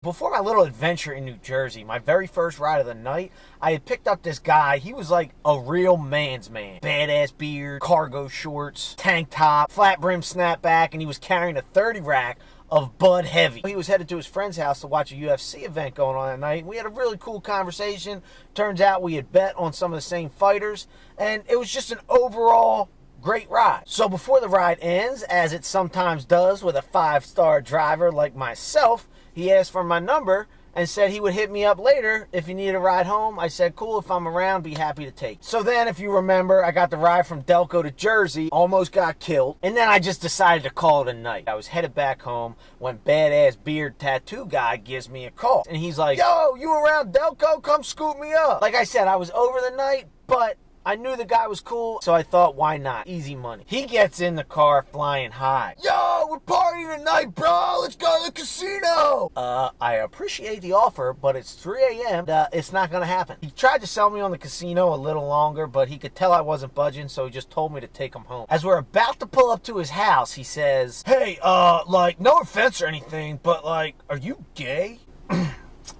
Before my little adventure in New Jersey, my very first ride of the night, I had picked up this guy. He was like a real man's man. Badass beard, cargo shorts, tank top, flat brim snapback, and he was carrying a 30 rack of Bud Heavy. He was headed to his friend's house to watch a UFC event going on that night. We had a really cool conversation. Turns out we had bet on some of the same fighters, and it was just an overall great ride. So before the ride ends, as it sometimes does with a 5-star driver like myself, he asked for my number and said he would hit me up later if he needed a ride home. I said, cool, if I'm around, be happy to take. So then, if you remember, I got the ride from Delco to Jersey, almost got killed, and then I just decided to call it a night. I was headed back home when badass beard tattoo guy gives me a call. And he's like, yo, you around Delco? Come scoop me up. Like I said, I was over the night, but I knew the guy was cool, so I thought, why not? Easy money. He gets in the car flying high. Yo, we're partying tonight, bro. Let's go to the casino. I appreciate the offer, but it's 3 a.m. It's not going to happen. He tried to sell me on the casino a little longer, but he could tell I wasn't budging, so he just told me to take him home. As we're about to pull up to his house, he says, hey, like, no offense or anything, but, like, are you gay?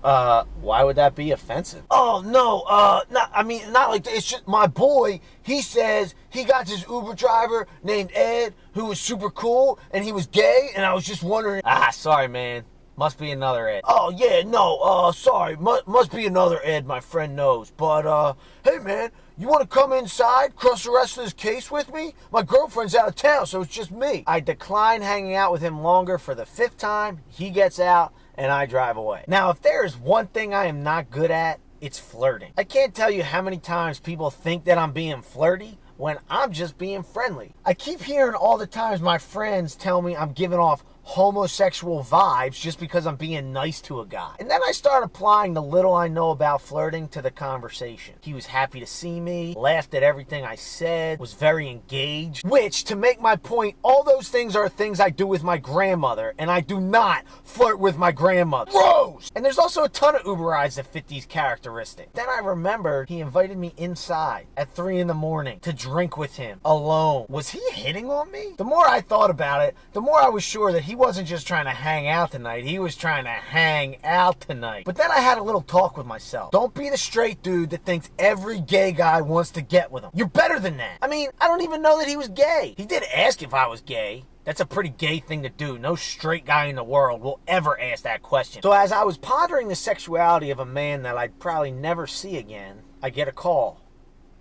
Why would that be offensive? Oh, no, not like that. It's just my boy, he says he got this Uber driver named Ed who was super cool and he was gay, and I was just wondering. Sorry, man. Must be another Ed. Oh, yeah, no, sorry. Must be another Ed my friend knows. But, hey, man, you want to come inside, cross the rest of this case with me? My girlfriend's out of town, so it's just me. I decline hanging out with him longer for the 5th time. He gets out, and I drive away. Now, if there is one thing I am not good at, it's flirting. I can't tell you how many times people think that I'm being flirty when I'm just being friendly. I keep hearing all the times my friends tell me I'm giving off homosexual vibes just because I'm being nice to a guy. And then I start applying the little I know about flirting to the conversation. He was happy to see me, laughed at everything I said, was very engaged, which, to make my point, all those things are things I do with my grandmother, and I do not flirt with my grandmother. Gross! And there's also a ton of Uber rides that fit these characteristics. Then I remembered he invited me inside at 3 in the morning to drink with him, alone. Was he hitting on me? The more I thought about it, the more I was sure that he wasn't just trying to hang out tonight, he was trying to hang out tonight. But then I had a little talk with myself. Don't be the straight dude that thinks every gay guy wants to get with him. You're better than that. I mean, I don't even know that he was gay. He did ask if I was gay. That's a pretty gay thing to do. No straight guy in the world will ever ask that question. So as I was pondering the sexuality of a man that I'd probably never see again, I get a call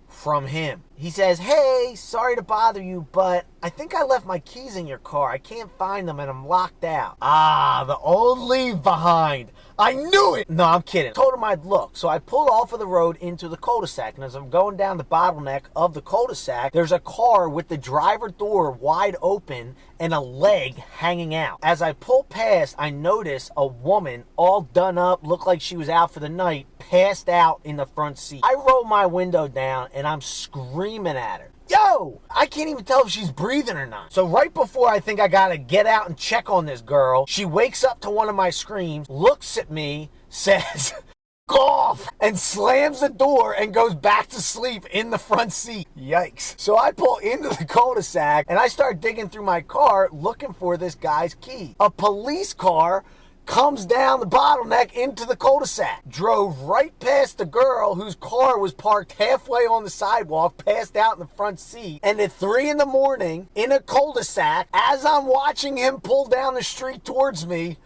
from him. He says, hey, sorry to bother you, but I think I left my keys in your car. I can't find them and I'm locked out. The old leave behind. I knew it! No, I'm kidding. Told him I'd look. So I pulled off of the road into the cul-de-sac, and as I'm going down the bottleneck of the cul-de-sac, there's a car with the driver door wide open and a leg hanging out. As I pull past, I notice a woman all done up, looked like she was out for the night, passed out in the front seat. I roll my window down and I'm screaming at her. Yo, I can't even tell if she's breathing or not. So right before I think I gotta get out and check on this girl, she wakes up to one of my screams, looks at me, says, "Golf," and slams the door and goes back to sleep in the front seat. Yikes. So I pull into the cul-de-sac and I start digging through my car looking for this guy's key. A police car comes down the bottleneck into the cul-de-sac. Drove right past the girl whose car was parked halfway on the sidewalk, passed out in the front seat. And at 3 in the morning, in a cul-de-sac, as I'm watching him pull down the street towards me,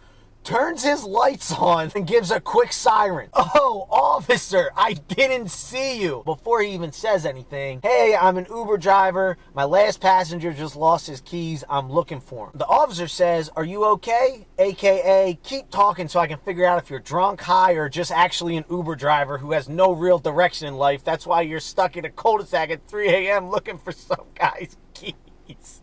turns his lights on and gives a quick siren. Oh, officer, I didn't see you. Before he even says anything, hey, I'm an Uber driver. My last passenger just lost his keys. I'm looking for him. The officer says, are you okay? AKA, keep talking so I can figure out if you're drunk, high, or just actually an Uber driver who has no real direction in life. That's why you're stuck in a cul-de-sac at 3 a.m. looking for some guy's keys.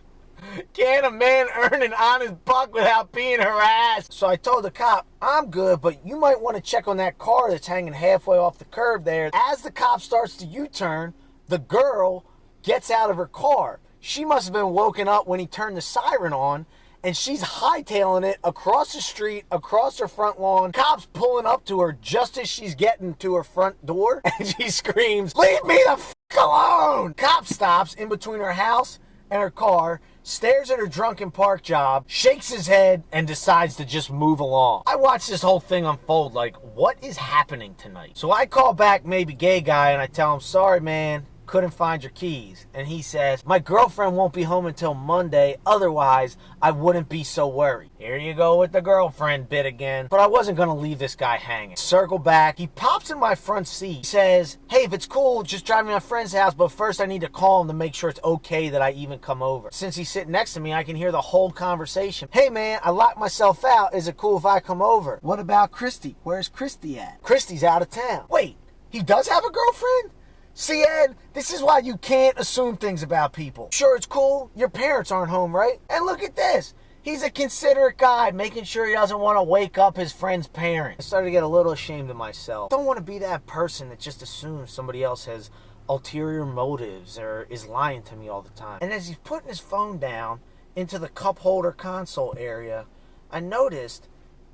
Can a man earn an honest buck without being harassed? So I told the cop, I'm good, but you might want to check on that car that's hanging halfway off the curb there. As the cop starts to U-turn, the girl gets out of her car. She must have been woken up when he turned the siren on, and she's hightailing it across the street, across her front lawn. Cops pulling up to her just as she's getting to her front door, and she screams, leave me the f*** alone! Cop stops in between her house and her car, stares at her drunken park job, shakes his head, and decides to just move along. I watch this whole thing unfold like, what is happening tonight? So I call back maybe gay guy and I tell him, sorry man, couldn't find your keys. And he says, my girlfriend won't be home until Monday, otherwise I wouldn't be so worried. Here you go with the girlfriend bit again. But I wasn't gonna leave this guy hanging. Circle back, he pops in my front seat. He says, hey, if it's cool, just drive me to my friend's house, but first I need to call him to make sure it's okay that I even come over. Since he's sitting next to me, I can hear the whole conversation. Hey man, I locked myself out. Is it cool if I come over? What about Christy? Where's Christy at? Christy's out of town. Wait, he does have a girlfriend? See, Ed, this is why you can't assume things about people. Sure, it's cool. Your parents aren't home, right? And look at this. He's a considerate guy, making sure he doesn't want to wake up his friend's parents. I started to get a little ashamed of myself. Don't want to be that person that just assumes somebody else has ulterior motives or is lying to me all the time. And as he's putting his phone down into the cup holder console area, I noticed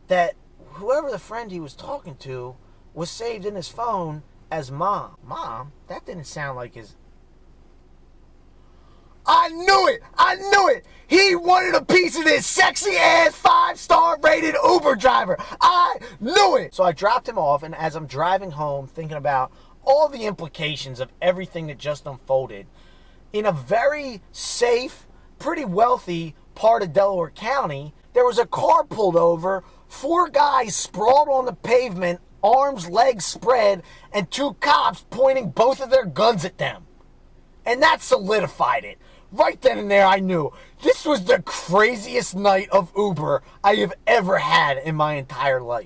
that whoever the friend he was talking to was saved in his phone as Mom. Mom? That didn't sound like his... I knew it! I knew it! He wanted a piece of this sexy-ass 5-star rated Uber driver. I knew it! So I dropped him off, and as I'm driving home, thinking about all the implications of everything that just unfolded, in a very safe, pretty wealthy part of Delaware County, there was a car pulled over, 4 guys sprawled on the pavement, arms, legs spread, and 2 cops pointing both of their guns at them. And that solidified it. Right then and there, I knew this was the craziest night of Uber I have ever had in my entire life.